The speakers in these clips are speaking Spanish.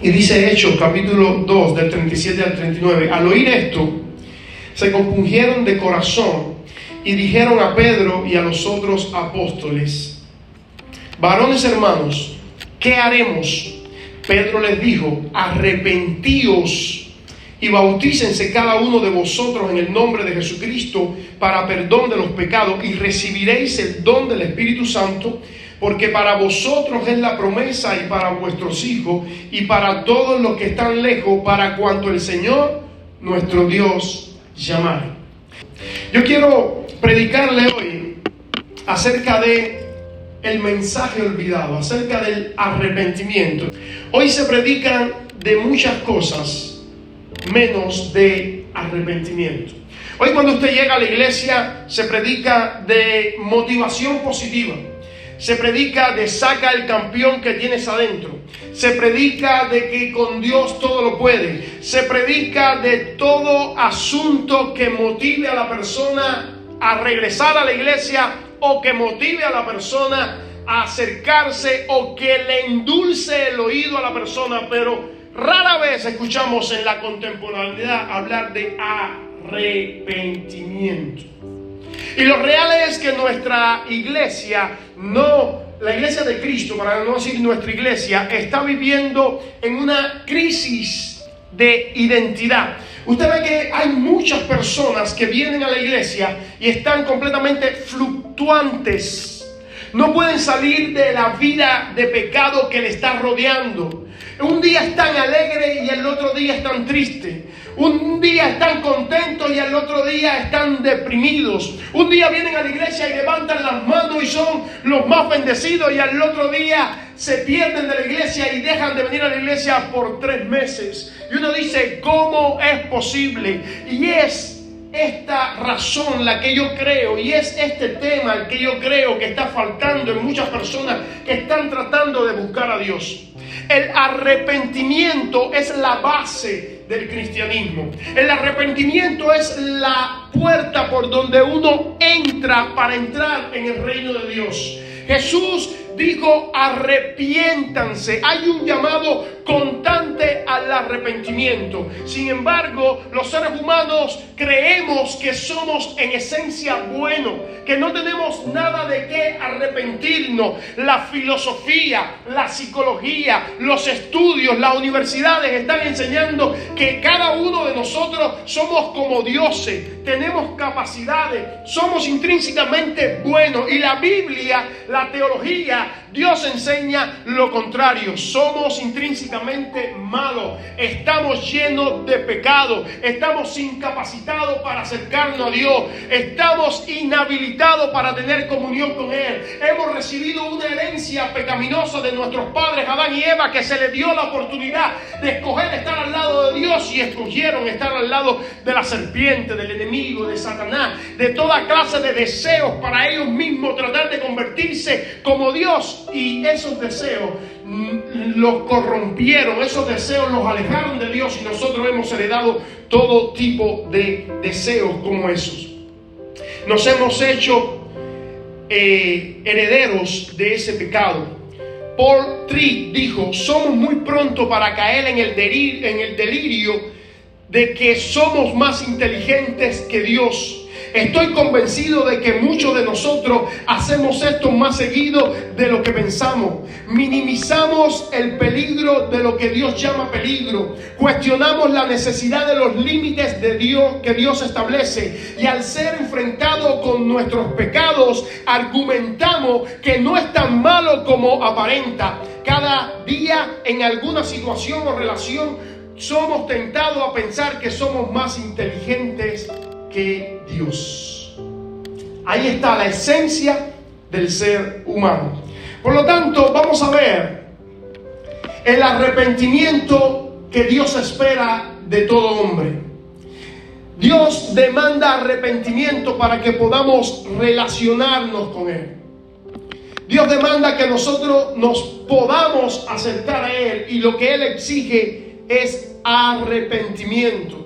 Y dice Hechos, capítulo 2, del 37 al 39. Al oír esto, se compungieron de corazón y dijeron a Pedro y a los otros apóstoles: varones hermanos, ¿qué haremos? Pedro les dijo: arrepentíos y bautícense cada uno de vosotros en el nombre de Jesucristo para perdón de los pecados, y recibiréis el don del Espíritu Santo, porque para vosotros es la promesa, y para vuestros hijos, y para todos los que están lejos, para cuanto el Señor nuestro Dios llamare. Yo quiero predicarle hoy acerca de el mensaje olvidado, acerca del arrepentimiento. Hoy se predican de muchas cosas, menos de arrepentimiento. Hoy cuando usted llega a la iglesia se predica de motivación positiva, se predica de saca el campeón que tienes adentro, se predica de que con Dios todo lo puede, se predica de todo asunto que motive a la persona a regresar a la iglesia, o que motive a la persona a acercarse, o que le endulce el oído a la persona, pero rara vez escuchamos en la contemporaneidad hablar de arrepentimiento. Y lo real es que nuestra iglesia, la iglesia de Cristo, para no decir nuestra iglesia, está viviendo en una crisis de identidad. Usted ve que hay muchas personas que vienen a la iglesia y están completamente fluctuantes. No pueden salir de la vida de pecado que le está rodeando. Un día están alegres y el otro día están tristes. Un día están contentos y el otro día están deprimidos. Un día vienen a la iglesia y levantan las manos y son los más bendecidos, y al otro día se pierden de la iglesia y dejan de venir a la iglesia por 3 meses. Y uno dice: ¿cómo es posible? Y es esta razón la que yo creo, y es este tema el que yo creo que está faltando en muchas personas que están tratando de buscar a Dios. El arrepentimiento es la base del cristianismo. El arrepentimiento es la puerta por donde uno entra para entrar en el reino de Dios. Jesús dijo: arrepiéntanse. Hay un llamado constante al arrepentimiento. Sin embargo, los seres humanos creemos que somos en esencia buenos, que no tenemos nada de qué arrepentirnos. La filosofía, la psicología, los estudios, las universidades están enseñando que cada uno de nosotros somos como dioses, tenemos capacidades, somos intrínsecamente buenos. Y la Biblia, la teología, Dios enseña lo contrario. Somos intrínsecamente malos, estamos llenos de pecado, estamos incapacitados para acercarnos a Dios, estamos inhabilitados para tener comunión con Él. Hemos recibido una herencia pecaminosa de nuestros padres Adán y Eva, que se les dio la oportunidad de escoger estar al lado de Dios, y escogieron estar al lado de la serpiente, del enemigo, de Satanás, de toda clase de deseos para ellos mismos tratar de convertirse como Dios. Y esos deseos los corrompieron, esos deseos los alejaron de Dios, y nosotros hemos heredado todo tipo de deseos como esos. Nos hemos hecho herederos de ese pecado. Paul Tripp dijo: somos muy pronto para caer en el delirio de que somos más inteligentes que Dios. Estoy convencido de que muchos de nosotros hacemos esto más seguido de lo que pensamos. Minimizamos el peligro de lo que Dios llama peligro. Cuestionamos la necesidad de los límites de Dios que Dios establece. Y al ser enfrentados con nuestros pecados, argumentamos que no es tan malo como aparenta. Cada día, en alguna situación o relación, somos tentados a pensar que somos más inteligentes que Dios. Ahí está la esencia del ser humano. Por lo tanto, vamos a ver el arrepentimiento que Dios espera de todo hombre. Dios demanda arrepentimiento para que podamos relacionarnos con Él. Dios demanda que nosotros nos podamos acercar a Él, y lo que Él exige es arrepentimiento.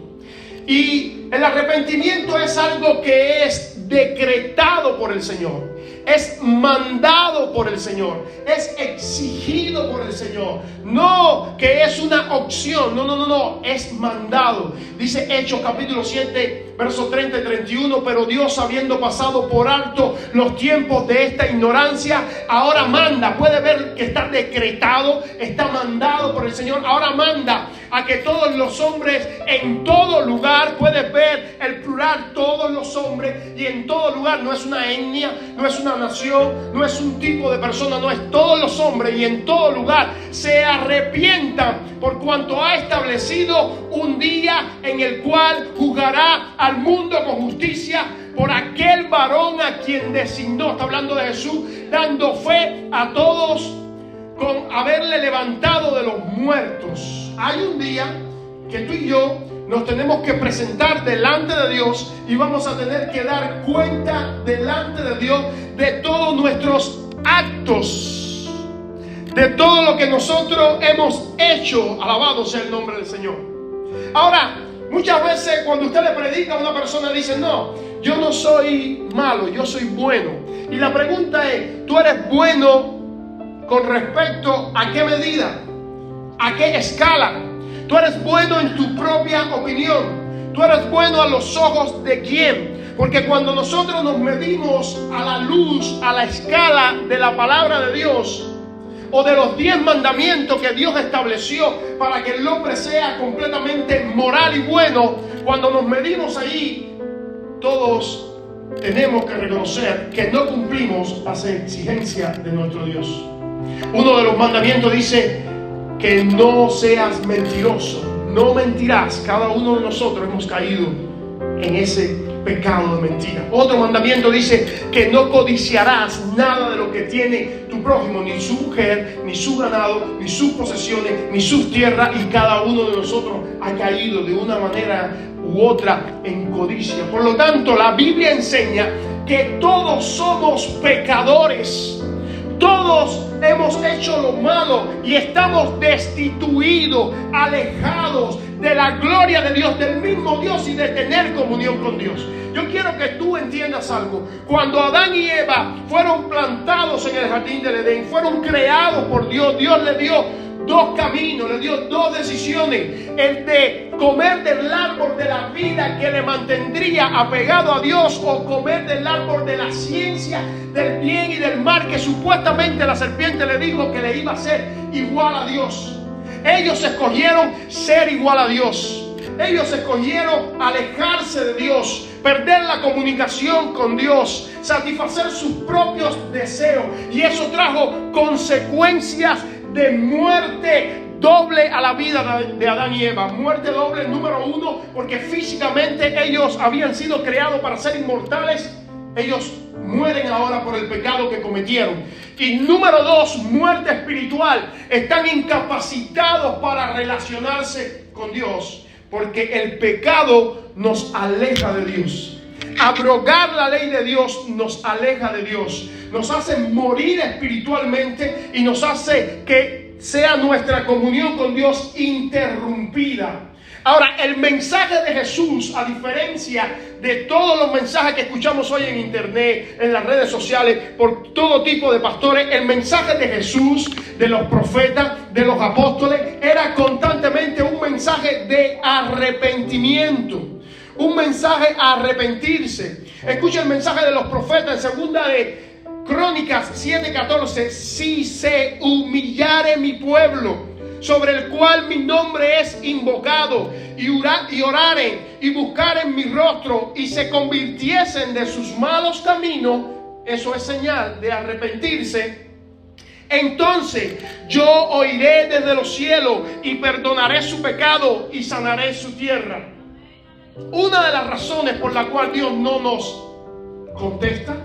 Y el arrepentimiento es algo que es decretado por el Señor, es mandado por el Señor, es exigido por el Señor. No que es una opción, no, es mandado. Dice Hechos capítulo 7, versos 30 y 31, pero Dios, habiendo pasado por alto los tiempos de esta ignorancia, ahora manda. Puede ver que está decretado, está mandado por el Señor. Ahora manda a que todos los hombres en todo lugar, puedes ver el plural, todos los hombres, y en todo lugar, no es una etnia, no es una nación, no es un tipo de persona, no, es todos los hombres, y en todo lugar se arrepientan, por cuanto ha establecido un día en el cual juzgará al mundo con justicia por aquel varón a quien designó. Está hablando de Jesús, dando fe a todos con haberle levantado de los muertos. Hay un día que tú y yo nos tenemos que presentar delante de Dios y vamos a tener que dar cuenta delante de Dios de todos nuestros actos, de todo lo que nosotros hemos hecho. Alabado sea el nombre del Señor. Ahora, muchas veces cuando usted le predica a una persona, dice: no, yo no soy malo, yo soy bueno. Y la pregunta es: ¿tú eres bueno con respecto a qué medida? ¿A qué escala? Tú eres bueno en tu propia opinión. Tú eres bueno a los ojos de quién. Porque cuando nosotros nos medimos a la luz, a la escala de la palabra de Dios, o de los 10 mandamientos que Dios estableció para que el hombre sea completamente moral y bueno, cuando nos medimos allí, todos tenemos que reconocer que no cumplimos las exigencias de nuestro Dios. Uno de los mandamientos dice que no seas mentiroso, no mentirás. Cada uno de nosotros hemos caído en ese pecado de mentira. Otro mandamiento dice que no codiciarás nada de lo que tiene tu prójimo, ni su mujer, ni su ganado, ni sus posesiones, ni sus tierras. Y cada uno de nosotros ha caído de una manera u otra en codicia. Por lo tanto, la Biblia enseña que todos somos pecadores. Todos hemos hecho lo malo y estamos destituidos, alejados de la gloria de Dios, del mismo Dios, y de tener comunión con Dios. Yo quiero que tú entiendas algo. Cuando Adán y Eva fueron plantados en el jardín del Edén, fueron creados por Dios, Dios les dio 2 caminos, le dio 2 decisiones: el de comer del árbol de la vida que le mantendría apegado a Dios, o comer del árbol de la ciencia del bien y del mal, que supuestamente la serpiente le dijo que le iba a ser igual a Dios. Ellos escogieron ser igual a Dios. Ellos escogieron alejarse de Dios, perder la comunicación con Dios, satisfacer sus propios deseos, y eso trajo consecuencias de muerte doble a la vida de Adán y Eva. Muerte doble, número 1, porque físicamente ellos habían sido creados para ser inmortales. Ellos mueren ahora por el pecado que cometieron. Y número 2, muerte espiritual. Están incapacitados para relacionarse con Dios, porque el pecado nos aleja de Dios. Abrogar la ley de Dios nos aleja de Dios, nos hace morir espiritualmente y nos hace que sea nuestra comunión con Dios interrumpida. Ahora, el mensaje de Jesús, a diferencia de todos los mensajes que escuchamos hoy en internet, en las redes sociales, por todo tipo de pastores, el mensaje de Jesús, de los profetas, de los apóstoles, era constantemente un mensaje de arrepentimiento. Un mensaje a arrepentirse. Escucha el mensaje de los profetas en segunda de Crónicas 7:14. Si se humillare mi pueblo, sobre el cual mi nombre es invocado, y oraren y buscaren mi rostro, y se convirtiesen de sus malos caminos, eso es señal de arrepentirse, entonces yo oiré desde los cielos y perdonaré su pecado y sanaré su tierra. Una de las razones por la cual Dios no nos contesta,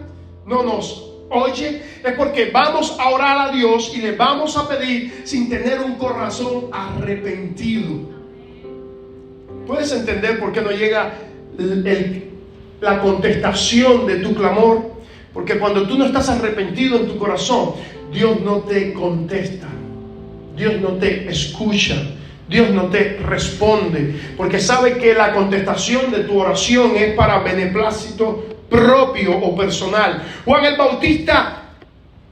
no nos oye, es porque vamos a orar a Dios y le vamos a pedir sin tener un corazón arrepentido. ¿Puedes entender por qué no llega la contestación de tu clamor? Porque cuando tú no estás arrepentido en tu corazón, Dios no te contesta, Dios no te escucha, Dios no te responde, porque sabe que la contestación de tu oración es para beneplácito propio o personal. Juan el Bautista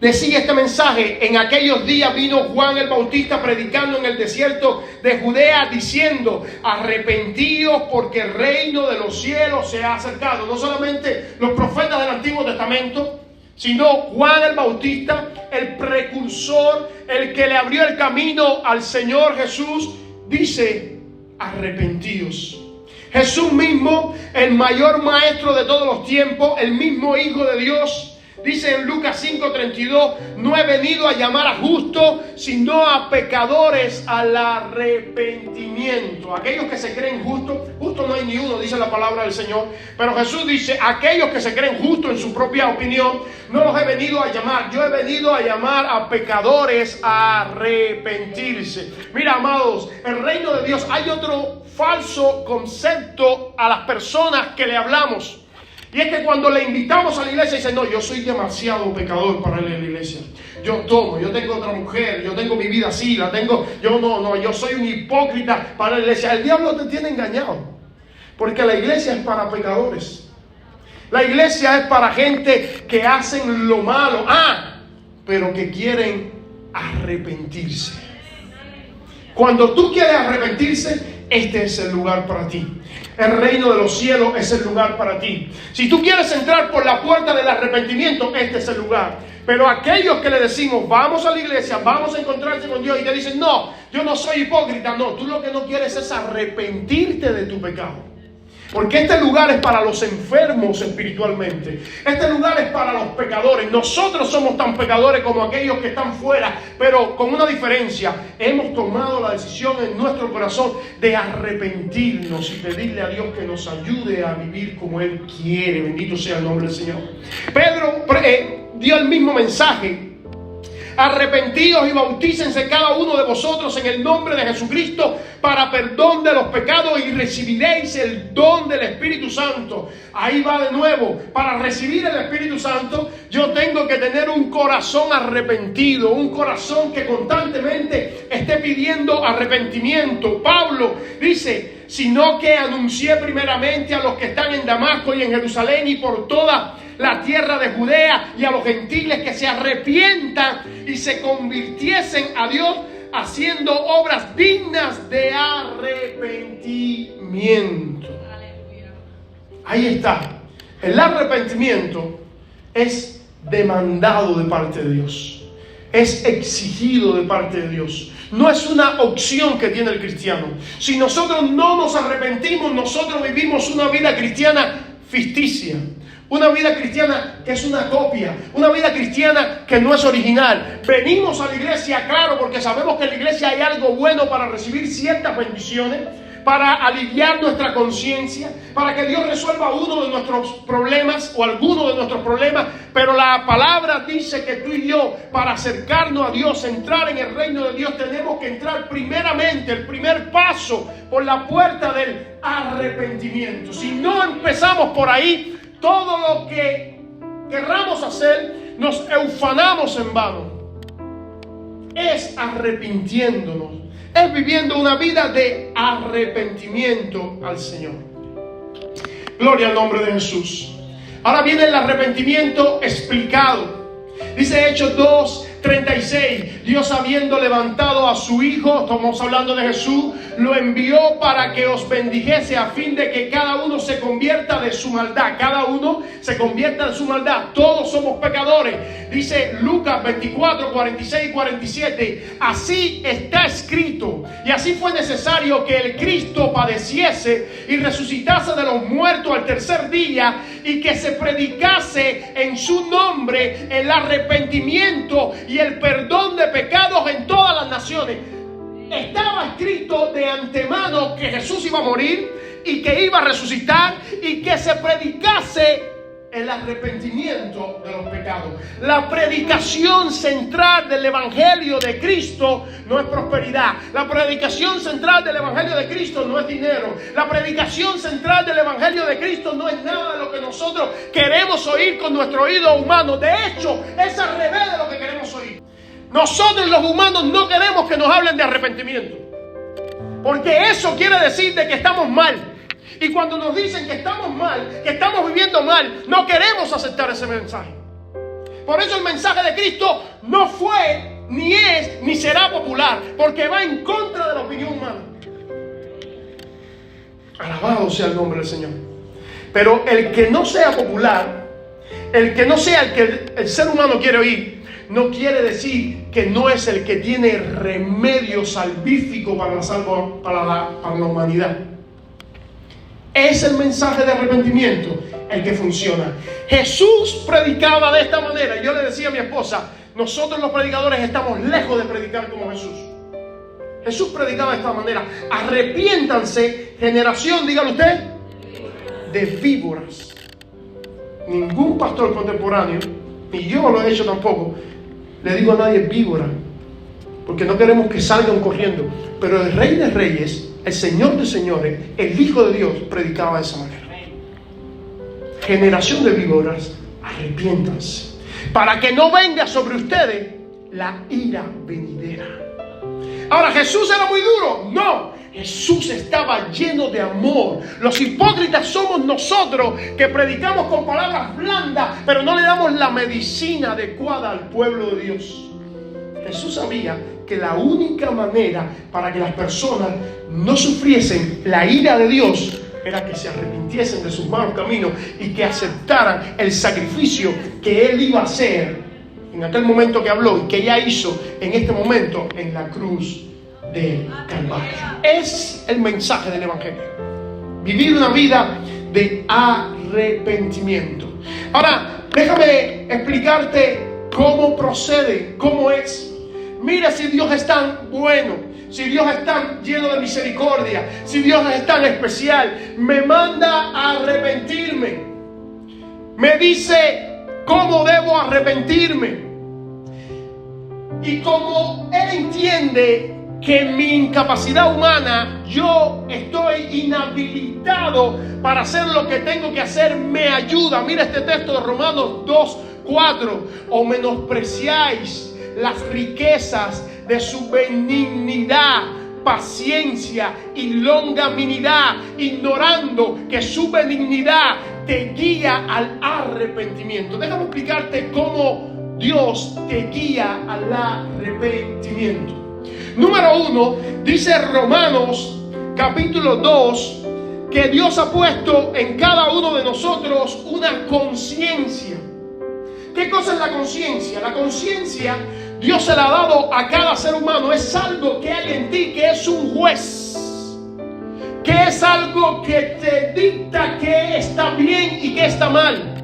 decía este mensaje: en aquellos días vino Juan el Bautista predicando en el desierto de Judea, diciendo: arrepentíos porque el reino de los cielos se ha acercado. No solamente los profetas del Antiguo Testamento, sino Juan el Bautista, el precursor, el que le abrió el camino al Señor Jesús, dice: arrepentíos. Jesús mismo, el mayor maestro de todos los tiempos, el mismo Hijo de Dios, dice en Lucas 5:32: no he venido a llamar a justos, sino a pecadores al arrepentimiento. Aquellos que se creen justos, justo no hay ni uno, dice la palabra del Señor, pero Jesús dice: aquellos que se creen justos en su propia opinión, no los he venido a llamar, yo he venido a llamar a pecadores a arrepentirse. Mira, amados, el reino de Dios, hay otro falso concepto a las personas que le hablamos. Y es que cuando le invitamos a la iglesia, dicen: no, yo soy demasiado pecador para ir a la iglesia. Yo tomo, yo tengo otra mujer, yo tengo mi vida así, la tengo, yo soy un hipócrita para la iglesia. El diablo te tiene engañado, porque la iglesia es para pecadores. La iglesia es para gente que hacen lo malo, pero que quieren arrepentirse. Cuando tú quieres arrepentirse, este es el lugar para ti. El reino de los cielos es el lugar para ti. Si tú quieres entrar por la puerta del arrepentimiento, este es el lugar. Pero aquellos que le decimos: vamos a la iglesia, vamos a encontrarse con Dios, y te dicen: no, yo no soy hipócrita. No, tú lo que no quieres es arrepentirte de tu pecado. Porque este lugar es para los enfermos espiritualmente. Este lugar es para los pecadores. Nosotros somos tan pecadores como aquellos que están fuera, pero con una diferencia: hemos tomado la decisión en nuestro corazón de arrepentirnos y pedirle a Dios que nos ayude a vivir como Él quiere. Bendito sea el nombre del Señor. Pedro dio el mismo mensaje: arrepentíos y bautícense cada uno de vosotros en el nombre de Jesucristo para perdón de los pecados y recibiréis el don del Espíritu Santo. Ahí va de nuevo: para recibir el Espíritu Santo yo tengo que tener un corazón arrepentido, un corazón que constantemente esté pidiendo arrepentimiento. Pablo dice: sino que anuncié primeramente a los que están en Damasco y en Jerusalén y por toda la tierra de Judea y a los gentiles que se arrepientan y se convirtiesen a Dios, haciendo obras dignas de arrepentimiento. Ahí está. El arrepentimiento es demandado de parte de Dios, es exigido de parte de Dios. No es una opción que tiene el cristiano. Si nosotros no nos arrepentimos, nosotros vivimos una vida cristiana ficticia. Una vida cristiana que es una copia, una vida cristiana que no es original. Venimos a la iglesia, claro, porque sabemos que en la iglesia hay algo bueno para recibir ciertas bendiciones, para aliviar nuestra conciencia, para que Dios resuelva uno de nuestros problemas o alguno de nuestros problemas. Pero la palabra dice que tú y yo, para acercarnos a Dios, entrar en el reino de Dios, tenemos que entrar primeramente, el primer paso, por la puerta del arrepentimiento. Si no empezamos por ahí, todo lo que querramos hacer, nos ufanamos en vano. Es arrepintiéndonos, es viviendo una vida de arrepentimiento al Señor. Gloria al nombre de Jesús. Ahora viene el arrepentimiento explicado. Dice Hechos 2:36: Dios, habiendo levantado a su Hijo, estamos hablando de Jesús, lo envió para que os bendijese, a fin de que cada uno se convierta de su maldad. Cada uno se convierta de su maldad. Todos somos pecadores. Dice Lucas 24:46 y 47: así está escrito, y así fue necesario que el Cristo padeciese y resucitase de los muertos al tercer día, y que se predicase en su nombre el arrepentimiento y el perdón de pecados en todas las naciones. Estaba escrito de antemano que Jesús iba a morir y que iba a resucitar y que se predicase el arrepentimiento de los pecados. La predicación central del Evangelio de Cristo no es prosperidad. La predicación central del Evangelio de Cristo no es dinero. La predicación central del Evangelio de Cristo no es nada de lo que nosotros queremos oír con nuestro oído humano. De hecho, es al revés de lo que queremos oír. Nosotros los humanos no queremos que nos hablen de arrepentimiento, porque eso quiere decir de que estamos mal. Y cuando nos dicen que estamos mal, que estamos viviendo yendo mal, no queremos aceptar ese mensaje. Por eso el mensaje de Cristo no fue, ni es, ni será popular, porque va en contra de la opinión humana. Alabado sea el nombre del Señor. Pero el que no sea popular, el que no sea el que el ser humano quiere oír, no quiere decir que no es el que tiene remedio salvífico para la humanidad. Es el mensaje de arrepentimiento el que funciona. Jesús predicaba de esta manera. Yo le decía a mi esposa, nosotros los predicadores estamos lejos de predicar como Jesús. Jesús predicaba de esta manera: arrepiéntanse, generación, dígalo usted, de víboras. Ningún pastor contemporáneo, ni yo lo he hecho tampoco, le digo a nadie víbora, porque no queremos que salgan corriendo. Pero el Rey de Reyes, el Señor de Señores, el Hijo de Dios, predicaba de esa manera. Generación de víboras, arrepiéntanse, para que no venga sobre ustedes la ira venidera. Ahora, ¿Jesús era muy duro? No, Jesús estaba lleno de amor. Los hipócritas somos nosotros, que predicamos con palabras blandas, pero no le damos la medicina adecuada al pueblo de Dios. Jesús sabía que la única manera para que las personas no sufriesen la ira de Dios era que se arrepintiesen de sus malos caminos y que aceptaran el sacrificio que Él iba a hacer en aquel momento que habló y que ya hizo en este momento en la cruz de Calvario. Es el mensaje del Evangelio: vivir una vida de arrepentimiento. Ahora, déjame explicarte cómo procede, cómo es. Mira, si Dios es tan bueno, si Dios es tan lleno de misericordia, si Dios es tan especial, me manda a arrepentirme. Me dice cómo debo arrepentirme. Y como Él entiende que en mi incapacidad humana yo estoy inhabilitado para hacer lo que tengo que hacer, me ayuda. Mira este texto de Romanos 2:4. O menospreciáis las riquezas de su benignidad, paciencia y longanimidad, ignorando que su benignidad te guía al arrepentimiento. Déjame explicarte cómo Dios te guía al arrepentimiento. Número 1, dice Romanos capítulo 2, que Dios ha puesto en cada uno de nosotros una conciencia. ¿Qué cosa es la conciencia? La conciencia Dios se la ha dado a cada ser humano. Es algo que hay en ti, que es un juez, que es algo que te dicta qué está bien y qué está mal,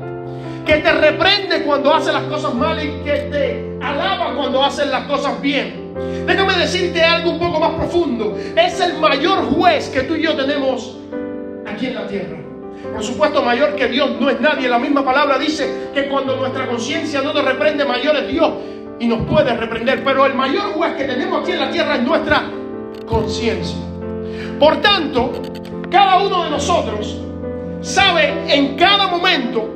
que te reprende cuando haces las cosas mal y que te alaba cuando haces las cosas bien. Déjame decirte algo un poco más profundo. Es el mayor juez que tú y yo tenemos aquí en la tierra. Por supuesto, mayor que Dios no es nadie. La misma palabra dice que cuando nuestra conciencia no nos reprende, mayor es Dios y nos puede reprender. Pero el mayor juez que tenemos aquí en la tierra es nuestra conciencia. Por tanto, cada uno de nosotros sabe en cada momento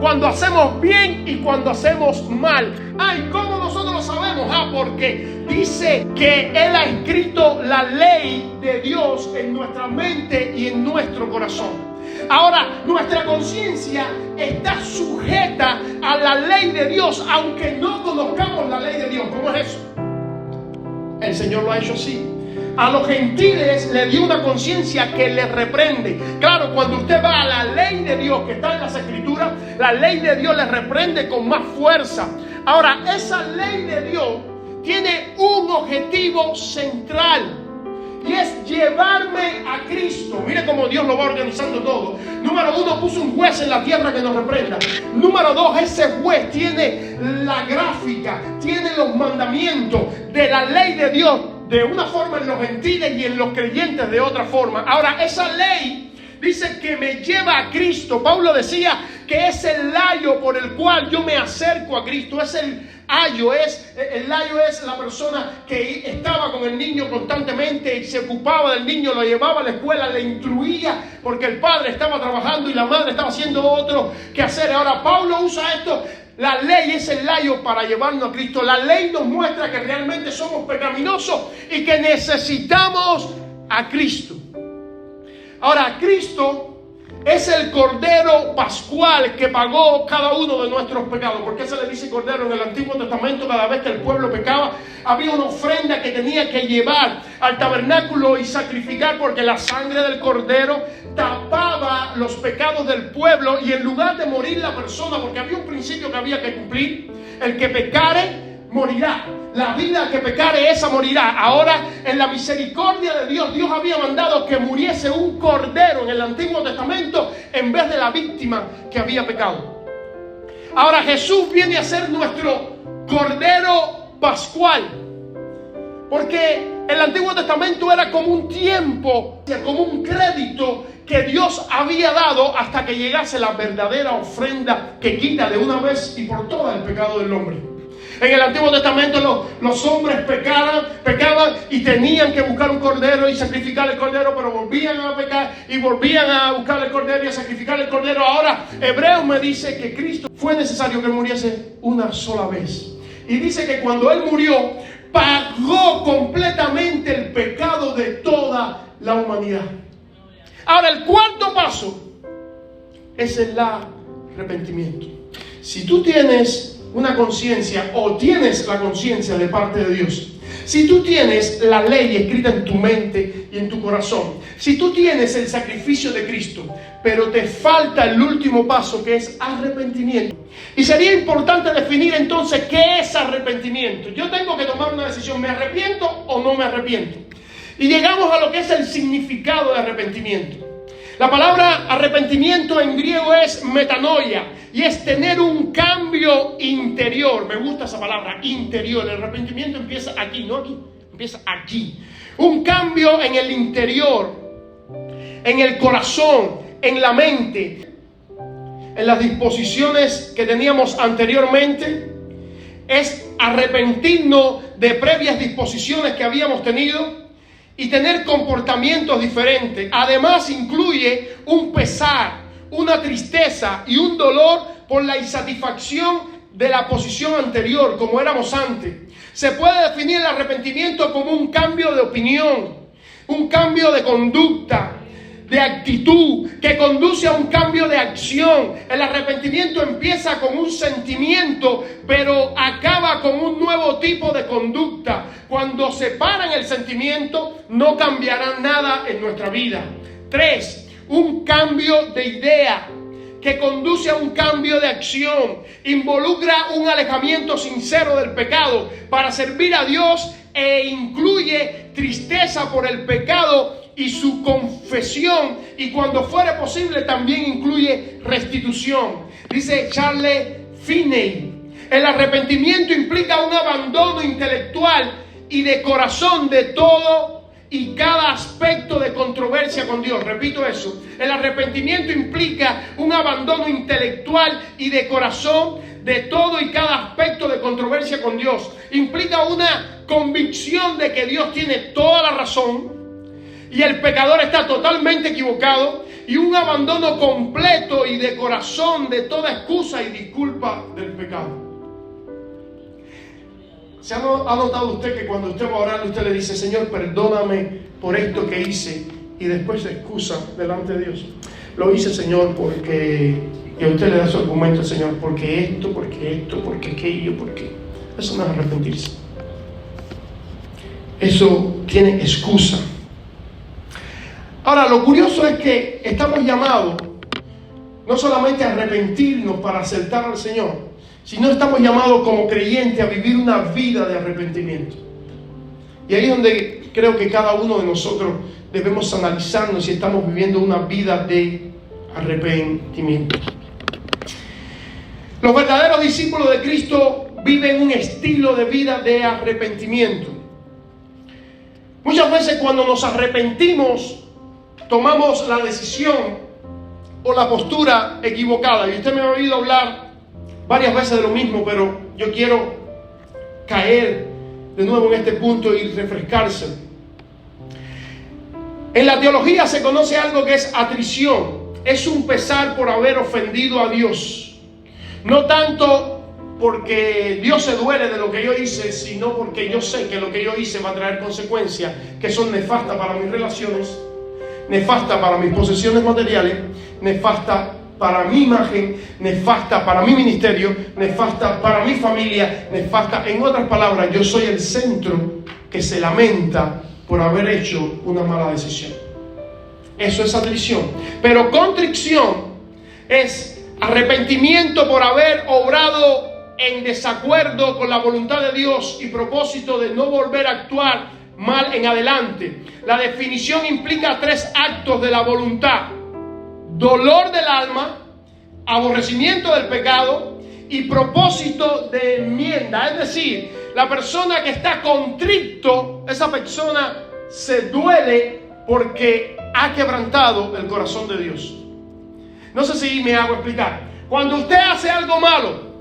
cuando hacemos bien y cuando hacemos mal. Ay, ¿cómo nosotros lo sabemos? Porque dice que Él ha escrito la ley de Dios en nuestra mente y en nuestro corazón. Ahora, nuestra conciencia está sujeta a la ley de Dios, aunque no conozcamos la ley de Dios. ¿Cómo es eso? El Señor lo ha hecho así. A los gentiles le dio una conciencia que les reprende. Claro, cuando usted va a la ley de Dios que está en las Escrituras, la ley de Dios les reprende con más fuerza. Ahora, esa ley de Dios tiene un objetivo central, y es llevarme a Cristo. Mire cómo Dios lo va organizando todo. Número 1, puso un juez en la tierra que nos reprenda. Número 2, ese juez tiene la gráfica, tiene los mandamientos de la ley de Dios de una forma en los gentiles y en los creyentes de otra forma. Ahora, esa ley dice que me lleva a Cristo. Pablo decía que es el layo por el cual yo me acerco a Cristo. Es el layo es la persona que estaba con el niño constantemente y se ocupaba del niño, lo llevaba a la escuela, le instruía porque el padre estaba trabajando y la madre estaba haciendo otro que hacer. Ahora Pablo usa esto. La ley es el layo para llevarnos a Cristo. La ley nos muestra que realmente somos pecaminosos y que necesitamos a Cristo. Ahora, Cristo es el Cordero Pascual que pagó cada uno de nuestros pecados. ¿Por qué se le dice Cordero? En el Antiguo Testamento, cada vez que el pueblo pecaba, había una ofrenda que tenía que llevar al tabernáculo y sacrificar, porque la sangre del Cordero tapaba los pecados del pueblo, y en lugar de morir la persona, porque había un principio que había que cumplir: el que pecare morirá. La vida que pecare, esa morirá. Ahora, en la misericordia de Dios, Dios había mandado que muriese un cordero en el Antiguo Testamento en vez de la víctima que había pecado. Ahora Jesús viene a ser nuestro Cordero Pascual, porque el Antiguo Testamento era como un tiempo, como un crédito que Dios había dado hasta que llegase la verdadera ofrenda que quita de una vez y por todas el pecado del hombre. En el Antiguo Testamento los hombres pecaban y tenían que buscar un cordero y sacrificar el cordero, pero volvían a pecar y volvían a buscar el cordero y a sacrificar el cordero. Ahora Hebreos me dice que Cristo fue necesario que él muriese una sola vez. Y dice que cuando él murió, pagó completamente el pecado de toda la humanidad. Ahora, el cuarto paso es el arrepentimiento. Si tú tienes una conciencia, o tienes la conciencia de parte de Dios, si tú tienes la ley escrita en tu mente y en tu corazón, si tú tienes el sacrificio de Cristo, pero te falta el último paso, que es arrepentimiento. Y sería importante definir entonces qué es arrepentimiento. Yo tengo que tomar una decisión: ¿me arrepiento o no me arrepiento? Y llegamos a lo que es el significado de arrepentimiento. La palabra arrepentimiento en griego es metanoia, y es tener un cambio interior. Me gusta esa palabra, interior. El arrepentimiento empieza aquí, no aquí, empieza aquí. Un cambio en el interior, en el corazón, en la mente, en las disposiciones que teníamos anteriormente. Es arrepentirnos de previas disposiciones que habíamos tenido y tener comportamientos diferentes. Además, incluye un pesar, una tristeza y un dolor por la insatisfacción de la posición anterior, como éramos antes. Se puede definir el arrepentimiento como un cambio de opinión, un cambio de conducta, de actitud, que conduce a un cambio de acción. El arrepentimiento empieza con un sentimiento, pero acaba con un nuevo tipo de conducta. Cuando separan el sentimiento, no cambiará nada en nuestra vida. 3. Un cambio de idea, que conduce a un cambio de acción. Involucra un alejamiento sincero del pecado para servir a Dios, e incluye tristeza por el pecado y su confesión, y cuando fuere posible también incluye restitución. Dice Charles Finney: el arrepentimiento implica un abandono intelectual y de corazón de todo y cada aspecto de controversia con Dios. Repito eso: el arrepentimiento implica un abandono intelectual y de corazón de todo y cada aspecto de controversia con Dios. Implica una convicción de que Dios tiene toda la razón y el pecador está totalmente equivocado, y un abandono completo y de corazón de toda excusa y disculpa del pecado. ¿Se ha notado usted que cuando usted va a orar, usted le dice: Señor, perdóname por esto que hice, y después se excusa delante de Dios? Lo hice, Señor, porque... Y a usted le da su argumento: Señor, porque esto, porque aquello, porque... Eso no es arrepentirse. Eso tiene excusa. Ahora, lo curioso es que estamos llamados no solamente a arrepentirnos para aceptar al Señor, sino estamos llamados como creyentes a vivir una vida de arrepentimiento. Y ahí es donde creo que cada uno de nosotros debemos analizarnos si estamos viviendo una vida de arrepentimiento. Los verdaderos discípulos de Cristo viven un estilo de vida de arrepentimiento. Muchas veces cuando nos arrepentimos, tomamos la decisión o la postura equivocada. Y usted me ha oído hablar varias veces de lo mismo, pero yo quiero caer de nuevo en este punto y refrescarse. En la teología se conoce algo que es atrición. Es un pesar por haber ofendido a Dios. No tanto porque Dios se duele de lo que yo hice, sino porque yo sé que lo que yo hice va a traer consecuencias que son nefastas para mis relaciones, nefasta para mis posesiones materiales, nefasta para mi imagen, nefasta para mi ministerio, nefasta para mi familia, nefasta. En otras palabras, yo soy el centro que se lamenta por haber hecho una mala decisión. Eso es atrición. Pero contrición es arrepentimiento por haber obrado en desacuerdo con la voluntad de Dios y propósito de no volver a actuar mal en adelante. La definición implica 3 actos de la voluntad: dolor del alma, aborrecimiento del pecado y propósito de enmienda. Es decir, la persona que está contrito, esa persona se duele porque ha quebrantado el corazón de Dios. No sé si me hago explicar. Cuando usted hace algo malo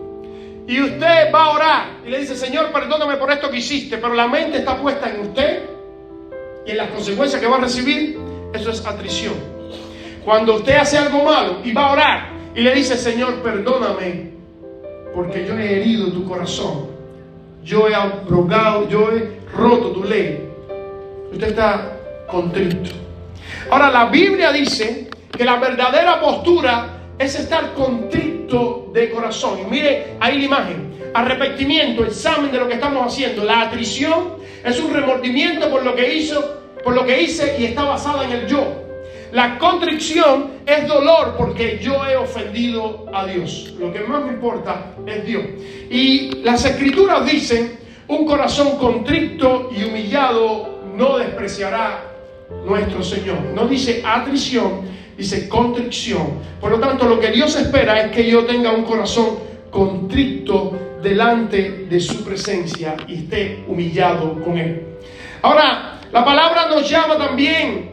y usted va a orar y le dice: Señor, perdóname por esto que hiciste, pero la mente está puesta en usted y en las consecuencias que va a recibir, eso es atrición. Cuando usted hace algo malo y va a orar y le dice: Señor, perdóname porque yo he herido tu corazón, yo he abrogado, yo he roto tu ley, usted está contrito. Ahora, la Biblia dice que la verdadera postura es estar contrito de corazón. Y mire ahí la imagen: arrepentimiento, examen de lo que estamos haciendo. La atrición es un remordimiento por lo que hice y está basada en el yo. La contrición es dolor porque yo he ofendido a Dios. Lo que más me importa es Dios. Y las Escrituras dicen: un corazón contrito y humillado no despreciará nuestro Señor. No dice atrición, dice contrición. Por lo tanto, lo que Dios espera es que yo tenga un corazón contrito delante de su presencia y esté humillado con Él. Ahora, la palabra nos llama también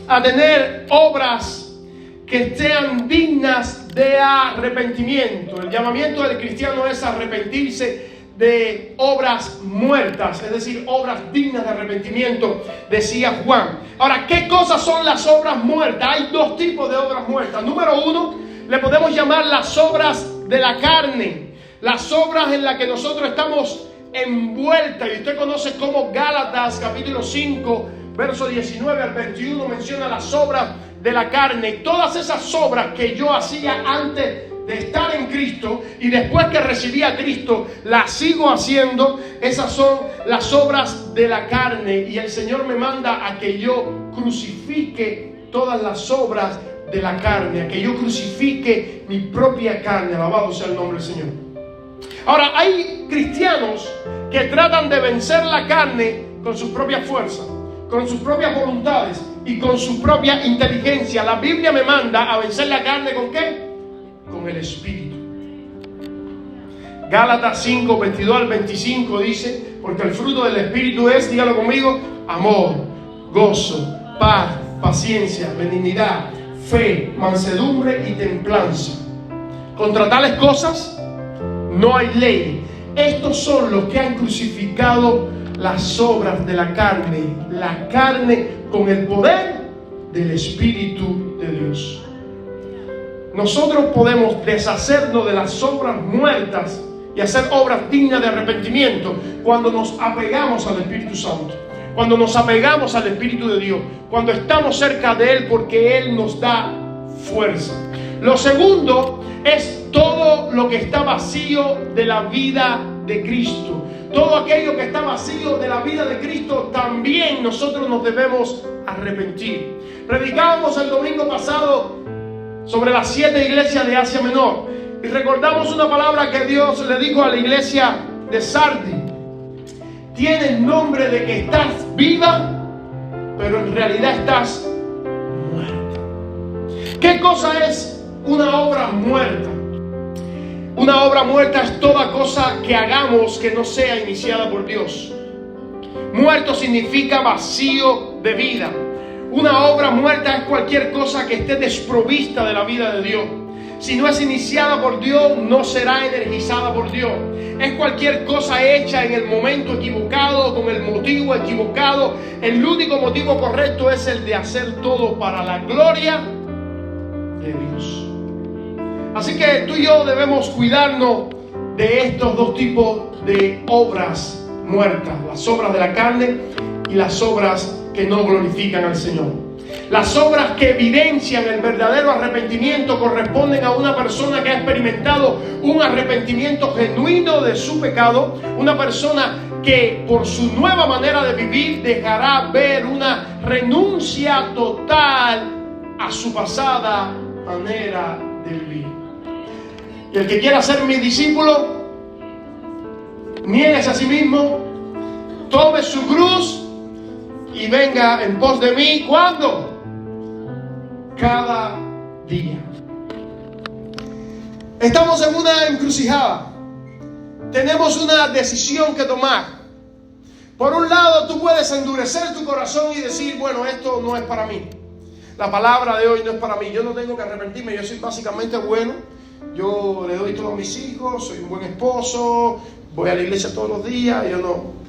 a tener obras que sean dignas de arrepentimiento. El llamamiento del cristiano es arrepentirse de obras muertas, es decir, obras dignas de arrepentimiento, decía Juan. Ahora, ¿qué cosas son las obras muertas? Hay 2 tipos de obras muertas. Número 1, le podemos llamar las obras de la carne, las obras en las que nosotros estamos envueltas. Y usted conoce como Gálatas capítulo 5, verso 19 al 21 menciona las obras de la carne. Todas esas obras que yo hacía antes de estar en Cristo y después que recibí a Cristo las sigo haciendo, esas son las obras de la carne. Y el Señor me manda a que yo crucifique todas las obras de la carne, a que yo crucifique mi propia carne. Alabado sea el nombre del Señor. Ahora, hay cristianos que tratan de vencer la carne con sus propias fuerzas, con sus propias voluntades y con su propia inteligencia. La Biblia me manda a vencer la carne ¿con qué? Con el Espíritu. Gálatas 5, 22 al 25 dice: porque el fruto del Espíritu es, dígalo conmigo, amor, gozo, paz, paciencia, benignidad, fe, mansedumbre y templanza. Contra tales cosas no hay ley. Estos son los que han crucificado las obras de la carne con el poder del Espíritu de Dios. Nosotros podemos deshacernos de las obras muertas y hacer obras dignas de arrepentimiento cuando nos apegamos al Espíritu Santo, cuando nos apegamos al Espíritu de Dios, cuando estamos cerca de Él, porque Él nos da fuerza. Lo segundo es todo lo que está vacío de la vida de Cristo. Todo aquello que está vacío de la vida de Cristo, también nosotros nos debemos arrepentir. Predicábamos el domingo pasado sobre las 7 iglesias de Asia Menor y recordamos una palabra que Dios le dijo a la iglesia de Sardi: tienes nombre de que estás viva, pero en realidad estás muerta. ¿Qué cosa es una obra muerta? Una obra muerta es toda cosa que hagamos que no sea iniciada por Dios. Muerto significa vacío de vida. Una obra muerta es cualquier cosa que esté desprovista de la vida de Dios. Si no es iniciada por Dios, no será energizada por Dios. Es cualquier cosa hecha en el momento equivocado, con el motivo equivocado. El único motivo correcto es el de hacer todo para la gloria de Dios. Así que tú y yo debemos cuidarnos de estos 2 tipos de obras muertas: las obras de la carne y las obras que no glorifican al Señor. Las obras que evidencian el verdadero arrepentimiento corresponden a una persona que ha experimentado un arrepentimiento genuino de su pecado, una persona que por su nueva manera de vivir dejará ver una renuncia total a su pasada manera de vivir. Y el que quiera ser mi discípulo, niéguese a sí mismo, tome su cruz y venga en pos de mí. ¿Cuándo? Cada día. Estamos en una encrucijada. Tenemos una decisión que tomar. Por un lado, tú puedes endurecer tu corazón y decir, bueno, esto no es para mí. La palabra de hoy no es para mí. Yo no tengo que arrepentirme. Yo soy básicamente bueno. Yo le doy todo a mis hijos. Soy un buen esposo. Voy a la iglesia todos los días. Yo no.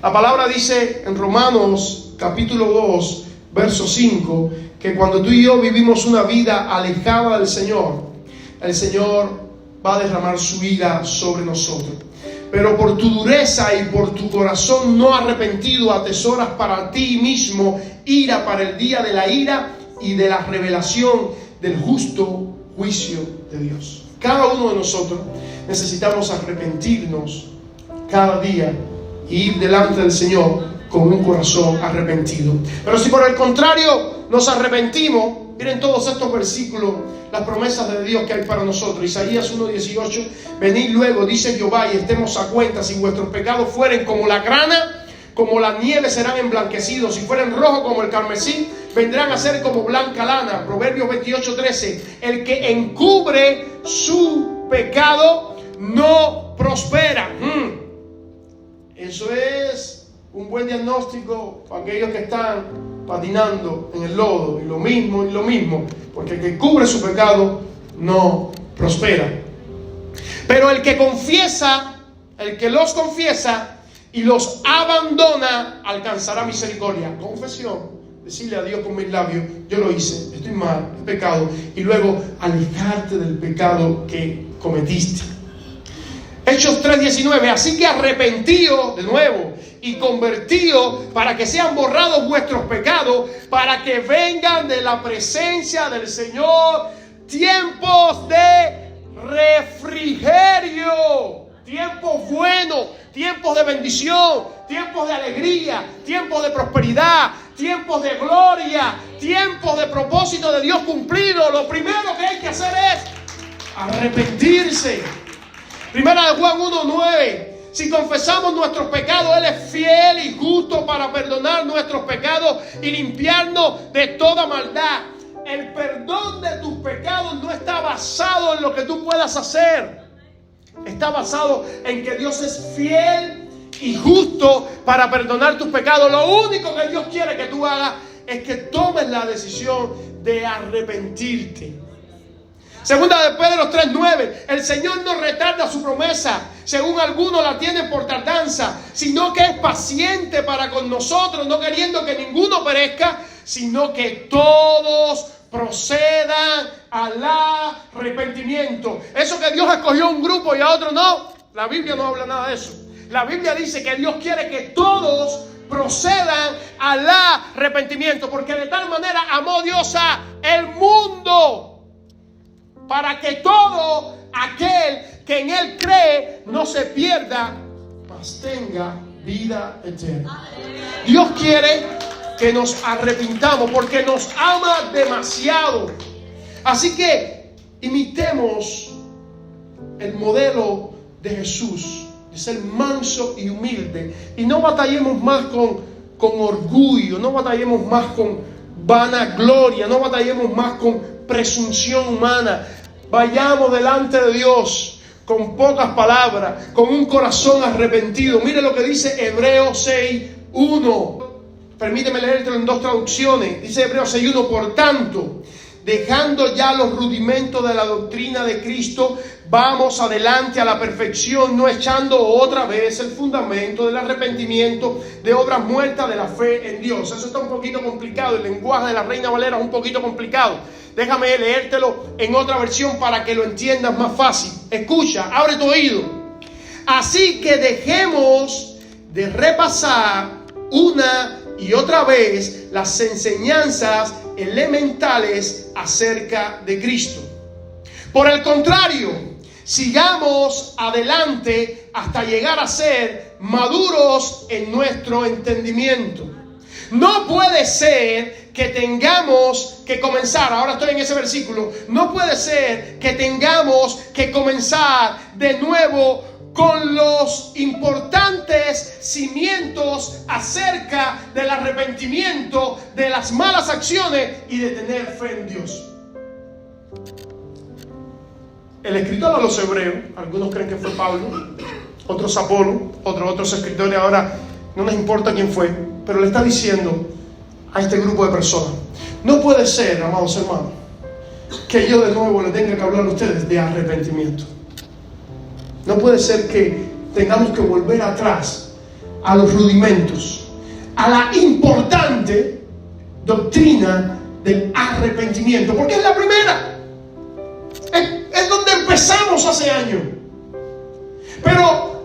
La palabra dice en Romanos capítulo 2, verso 5, que cuando tú y yo vivimos una vida alejada del Señor, el Señor va a derramar su ira sobre nosotros. Pero por tu dureza y por tu corazón no arrepentido atesoras para ti mismo ira para el día de la ira y de la revelación del justo juicio de Dios. Cada uno de nosotros necesitamos arrepentirnos cada día y ir delante del Señor con un corazón arrepentido. Pero si por el contrario nos arrepentimos, miren todos estos versículos, las promesas de Dios que hay para nosotros. Isaías 1:18, venid luego, dice Jehová, y estemos a cuenta. Si vuestros pecados fueren como la grana, como la nieve serán emblanquecidos. Si fueren rojos como el carmesí, vendrán a ser como blanca lana. Proverbios 28:13, el que encubre su pecado no prospera. Eso es un buen diagnóstico para aquellos que están patinando en el lodo, y lo mismo, porque el que cubre su pecado no prospera. Pero el que confiesa, el que los confiesa y los abandona, alcanzará misericordia. Confesión, decirle a Dios con mis labios, yo lo hice, estoy mal, he pecado, y luego alejarte del pecado que cometiste. Hechos 3:19, así que arrepentido de nuevo y convertido para que sean borrados vuestros pecados, para que vengan de la presencia del Señor tiempos de refrigerio, tiempos buenos, tiempos de bendición, tiempos de alegría, tiempos de prosperidad, tiempos de gloria, tiempos de propósito de Dios cumplido. Lo primero que hay que hacer es arrepentirse. Primera de Juan 1:9. Si confesamos nuestros pecados, Él es fiel y justo para perdonar nuestros pecados y limpiarnos de toda maldad. El perdón de tus pecados no está basado en lo que tú puedas hacer. Está basado en que Dios es fiel y justo para perdonar tus pecados. Lo único que Dios quiere que tú hagas es que tomes la decisión de arrepentirte. Segunda de Pedro 3:9, el Señor no retarda su promesa, según algunos la tienen por tardanza, sino que es paciente para con nosotros, no queriendo que ninguno perezca, sino que todos procedan al arrepentimiento. Eso que Dios escogió a un grupo y a otro no, la Biblia no habla nada de eso. La Biblia dice que Dios quiere que todos procedan al arrepentimiento, porque de tal manera amó Dios al mundo, para que todo aquel que en Él cree no se pierda, mas tenga vida eterna. Dios quiere que nos arrepintamos porque nos ama demasiado. Así que imitemos el modelo de Jesús, de ser manso y humilde, y no batallemos más con orgullo, no batallemos más con vanagloria, no batallemos más con presunción humana. Vayamos delante de Dios con pocas palabras, con un corazón arrepentido. Mire lo que dice Hebreos 6:1. Permíteme leértelo en dos traducciones. Dice Hebreos 6:1, por tanto, dejando ya los rudimentos de la doctrina de Cristo, vamos adelante a la perfección, no echando otra vez el fundamento del arrepentimiento de obras muertas de la fe en Dios. Eso está un poquito complicado, el lenguaje de la Reina Valera es un poquito complicado. Déjame leértelo en otra versión para que lo entiendas más fácil. Escucha, abre tu oído. Así que dejemos de repasar una y otra vez las enseñanzas elementales acerca de Cristo. Por el contrario, sigamos adelante hasta llegar a ser maduros en nuestro entendimiento. No puede ser que tengamos que comenzar, ahora estoy en ese versículo, no puede ser que tengamos que comenzar de nuevo con los importantes cimientos acerca del arrepentimiento, de las malas acciones y de tener fe en Dios. El escritor a los hebreos, algunos creen que fue Pablo, otros Apolo, otros escritores, ahora no les importa quién fue, pero le está diciendo a este grupo de personas: no puede ser, amados hermanos, que yo de nuevo le tenga que hablar a ustedes de arrepentimiento. No puede ser que tengamos que volver atrás a los rudimentos, a la importante doctrina del arrepentimiento, porque es la primera. Es donde empezamos hace años. Pero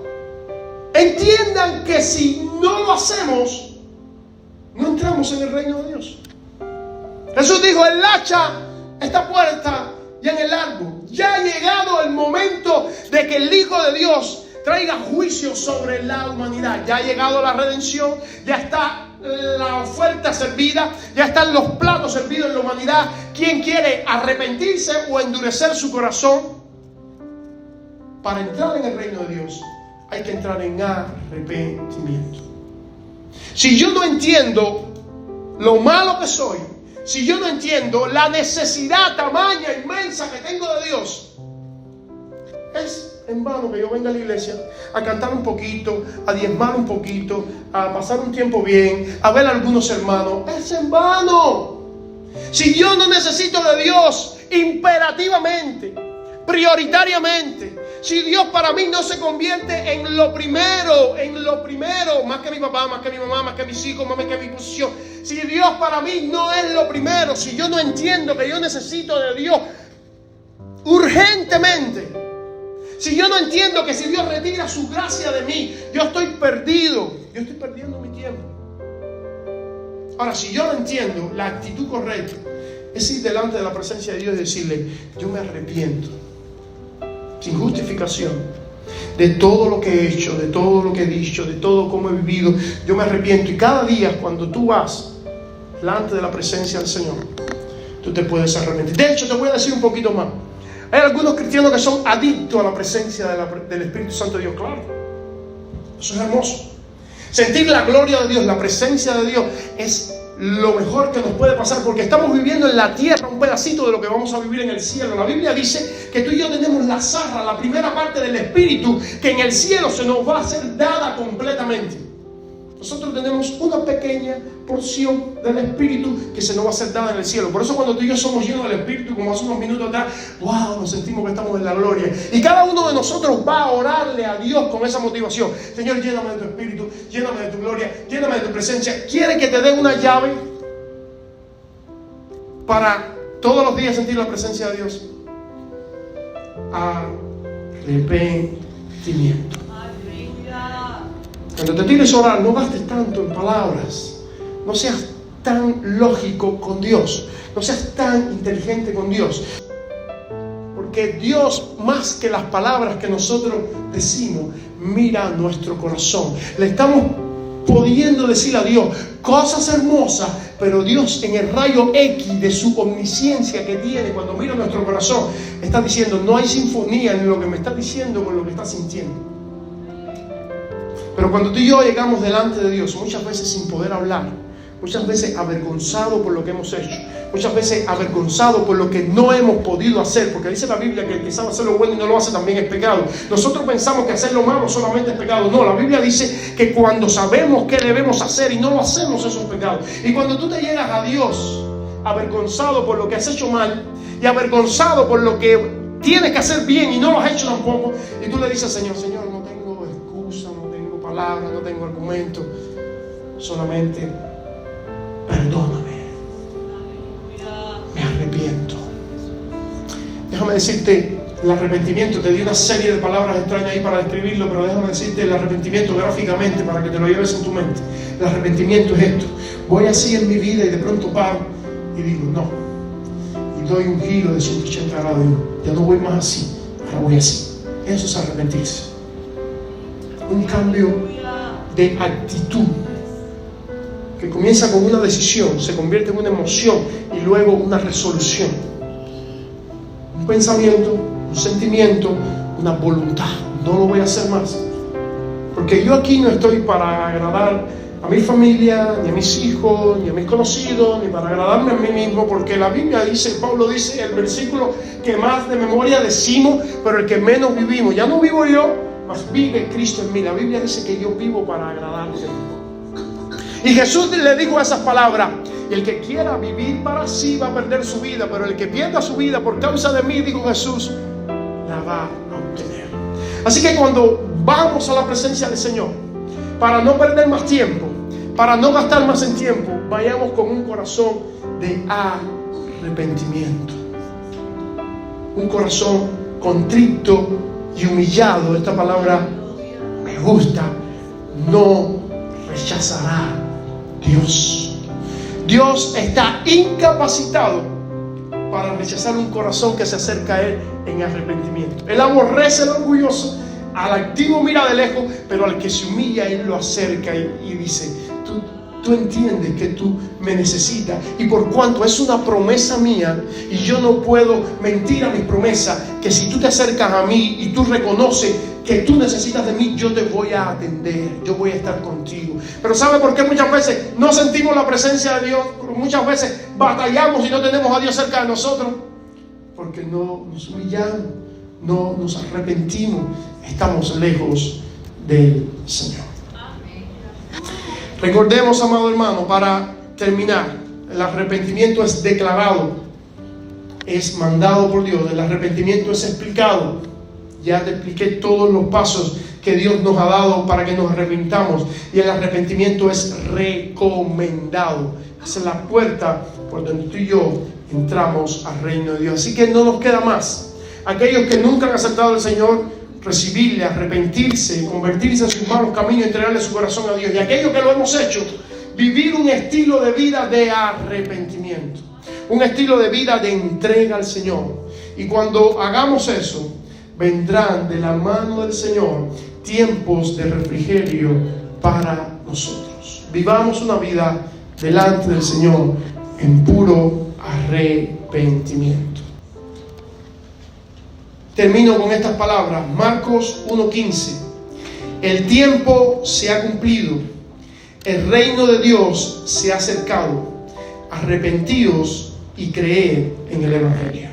entiendan que si no lo hacemos, no entramos en el reino de Dios. Jesús dijo: el hacha está puesta ya en el árbol. Ya ha llegado el momento de que el Hijo de Dios traiga juicio sobre la humanidad. Ya ha llegado la redención, ya está la oferta servida, ya están los platos servidos en la humanidad. ¿Quién quiere arrepentirse o endurecer su corazón? Para entrar en el reino de Dios hay que entrar en arrepentimiento. Si yo no entiendo lo malo que soy, si yo no entiendo la necesidad tamaña, inmensa que tengo de Dios, es en vano que yo venga a la iglesia a cantar un poquito, a diezmar un poquito, a pasar un tiempo bien, a ver a algunos hermanos. Es en vano. Si yo no necesito de Dios imperativamente, prioritariamente, si Dios para mí no se convierte en lo primero, más que mi papá, más que mi mamá, más que mis hijos, más que mi posición, si Dios para mí no es lo primero, si yo no entiendo que yo necesito de Dios urgentemente, si yo no entiendo que si Dios retira su gracia de mí, yo estoy perdido, yo estoy perdiendo mi tiempo. Ahora, si yo no entiendo, la actitud correcta es ir delante de la presencia de Dios y decirle: yo me arrepiento, sin justificación, de todo lo que he hecho, de todo lo que he dicho, de todo cómo he vivido. Yo me arrepiento. Y cada día cuando tú vas delante de la presencia del Señor, tú te puedes arrepentir. De hecho, te voy a decir un poquito más. Hay algunos cristianos que son adictos a la presencia del Espíritu Santo de Dios. Claro, eso es hermoso. Sentir la gloria de Dios, la presencia de Dios, es lo mejor que nos puede pasar, porque estamos viviendo en la tierra un pedacito de lo que vamos a vivir en el cielo. La Biblia dice que tú y yo tenemos la zarra, la primera parte del Espíritu, que en el cielo se nos va a ser dada completamente. Nosotros tenemos una pequeña porción del Espíritu que se nos va a ser dada en el cielo. Por eso cuando tú y yo somos llenos del Espíritu, como hace unos minutos atrás, wow, nos sentimos que estamos en la gloria. Y cada uno de nosotros va a orarle a Dios con esa motivación. Señor, lléname de tu Espíritu, lléname de tu gloria, lléname de tu presencia. ¿Quiere que te dé una llave para todos los días sentir la presencia de Dios? Arrepentimiento. Cuando te tires a orar, no gastes tanto en palabras. No seas tan lógico con Dios. No seas tan inteligente con Dios. Porque Dios, más que las palabras que nosotros decimos, mira nuestro corazón. Le estamos pudiendo decir a Dios cosas hermosas, pero Dios, en el rayo X de su omnisciencia que tiene cuando mira nuestro corazón, está diciendo: no hay sinfonía en lo que me está diciendo con lo que está sintiendo. Pero cuando tú y yo llegamos delante de Dios, muchas veces sin poder hablar, muchas veces avergonzados por lo que hemos hecho, muchas veces avergonzados por lo que no hemos podido hacer, porque dice la Biblia que el que sabe hacer lo bueno y no lo hace también es pecado. Nosotros pensamos que hacer lo malo solamente es pecado. No, la Biblia dice que cuando sabemos qué debemos hacer y no lo hacemos, eso es pecado. Y cuando tú te llegas a Dios avergonzado por lo que has hecho mal y avergonzado por lo que tienes que hacer bien y no lo has hecho tampoco, y tú le dices: Señor, no tengo excusa, no tengo palabra, no tengo argumento, solamente perdóname, me arrepiento. Déjame decirte El arrepentimiento, te di una serie de palabras extrañas ahí para describirlo, pero déjame decirte el arrepentimiento gráficamente para que te lo lleves en tu mente. El arrepentimiento es esto: voy así en mi vida y de pronto paro y digo no, y doy un giro de 180 grados y digo, ya no voy más así, ahora voy así. Eso es arrepentirse. Un cambio de actitud que comienza con una decisión, se convierte en una emoción y luego una resolución. Un pensamiento, un sentimiento, una voluntad. No lo voy a hacer más. Porque yo aquí no estoy para agradar a mi familia, ni a mis hijos, ni a mis conocidos, ni para agradarme a mí mismo, porque la Biblia dice, Pablo dice, el versículo que más de memoria decimos, pero el que menos vivimos. Ya no vivo yo, mas vive Cristo en mí. La Biblia dice que yo vivo para agradarle. Y Jesús le dijo esas palabras: el que quiera vivir para sí va a perder su vida, pero el que pierda su vida por causa de mí, dijo Jesús, la va a obtener. Así que cuando vamos a la presencia del Señor, para no perder más tiempo, para no gastar más en tiempo, vayamos con un corazón de arrepentimiento, un corazón contrito y humillado. Esta palabra me gusta. No rechazará Dios. Dios está incapacitado para rechazar un corazón que se acerca a Él en arrepentimiento. Él aborrece al orgulloso, al activo mira de lejos, pero al que se humilla Él lo acerca y dice: tú entiendes que tú me necesitas, y por cuanto es una promesa mía y yo no puedo mentir a mis promesas, que si tú te acercas a mí y tú reconoces que tú necesitas de mí, yo te voy a atender, yo voy a estar contigo. Pero ¿sabe por qué muchas veces no sentimos la presencia de Dios? Muchas veces batallamos y no tenemos a Dios cerca de nosotros, porque no nos humillamos, no nos arrepentimos, estamos lejos del Señor. Recordemos, amado hermano, para terminar, el arrepentimiento es declarado, es mandado por Dios. El arrepentimiento es explicado. Ya te expliqué todos los pasos que Dios nos ha dado para que nos arrepintamos. Y el arrepentimiento es recomendado. Esa es la puerta por donde tú y yo entramos al reino de Dios. Así que no nos queda más. Aquellos que nunca han aceptado al Señor, recibirle, arrepentirse, convertirse en sus malos caminos, entregarle su corazón a Dios. Y aquellos que lo hemos hecho, vivir un estilo de vida de arrepentimiento, un estilo de vida de entrega al Señor. Y cuando hagamos eso, vendrán de la mano del Señor tiempos de refrigerio para nosotros. Vivamos una vida delante del Señor en puro arrepentimiento. Termino con estas palabras, Marcos 1:15. El tiempo se ha cumplido, el reino de Dios se ha acercado. Arrepentíos y creed en el Evangelio.